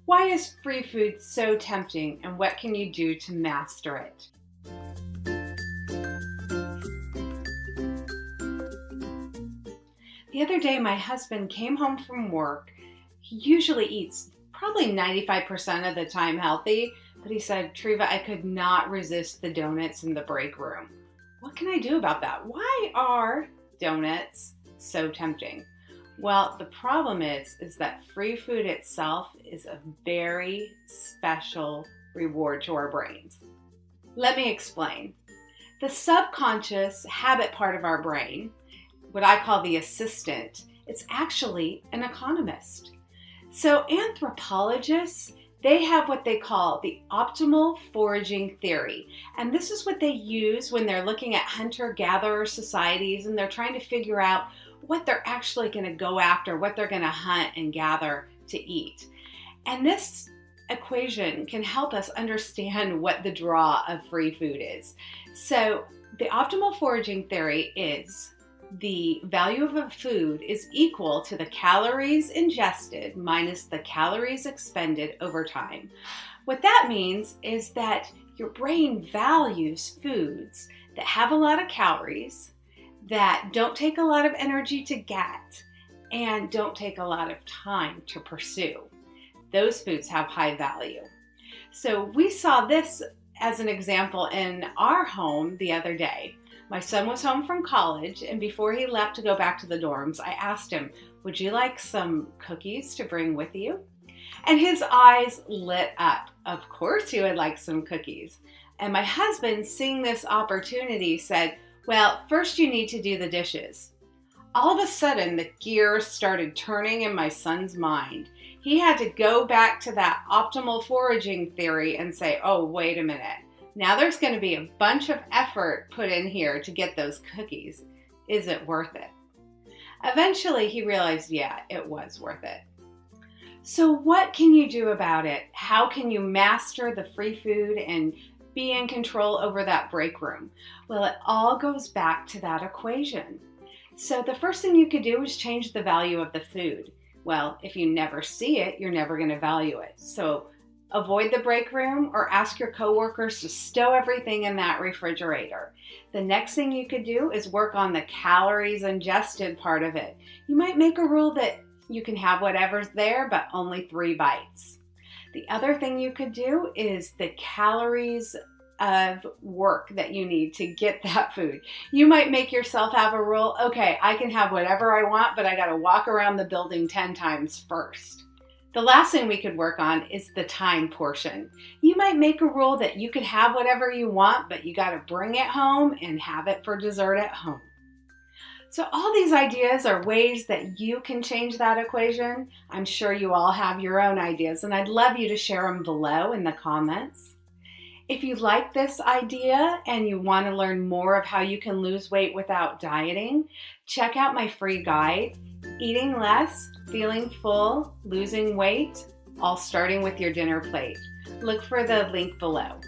Why is free food so tempting, and what can you do to master it? The other day, my husband came home from work. He usually eats probably 95% of the time healthy, but he said, "Treva, I could not resist the donuts in the break room." What can I do about that? Why are donuts so tempting? Well, the problem is that free food itself is a very special reward to our brains. Let me explain. The subconscious habit part of our brain, what I call the assistant, it's actually an economist. So anthropologists, they have what they call the optimal foraging theory. And this is what they use when they're looking at hunter-gatherer societies and they're trying to figure out what they're actually going to go after, what they're going to hunt and gather to eat. And this equation can help us understand what the draw of free food is. So the optimal foraging theory is the value of a food is equal to the calories ingested minus the calories expended over time. What that means is that your brain values foods that have a lot of calories, that don't take a lot of energy to get, and don't take a lot of time to pursue. Those foods have high value. So we saw this as an example in our home the other day. My son was home from college, and before he left to go back to the dorms, I asked him, "Would you like some cookies to bring with you?" And his eyes lit up. Of course he would like some cookies. And my husband, seeing this opportunity, said, "Well, first you need to do the dishes." All of a sudden, the gears started turning in my son's mind. He had to go back to that optimal foraging theory and say, "Oh, wait a minute. Now there's going to be a bunch of effort put in here to get those cookies. Is it worth it?" Eventually, he realized, yeah, it was worth it. So what can you do about it? How can you master the free food and be in control over that break room? Well, it all goes back to that equation. So the first thing you could do is change the value of the food. Well, if you never see it, you're never going to value it. So avoid the break room or ask your coworkers to stow everything in that refrigerator. The next thing you could do is work on the calories ingested part of it. You might make a rule that you can have whatever's there, but only 3 bites. The other thing you could do is the calories of work that you need to get that food. You might make yourself have a rule, okay, I can have whatever I want, but I got to walk around the building 10 times first. The last thing we could work on is the time portion. You might make a rule that you can have whatever you want, but you got to bring it home and have it for dessert at home. So all these ideas are ways that you can change that equation. I'm sure you all have your own ideas, and I'd love you to share them below in the comments. If you like this idea and you want to learn more of how you can lose weight without dieting, check out my free guide, Eating Less, Feeling Full, Losing Weight, all starting with your dinner plate. Look for the link below.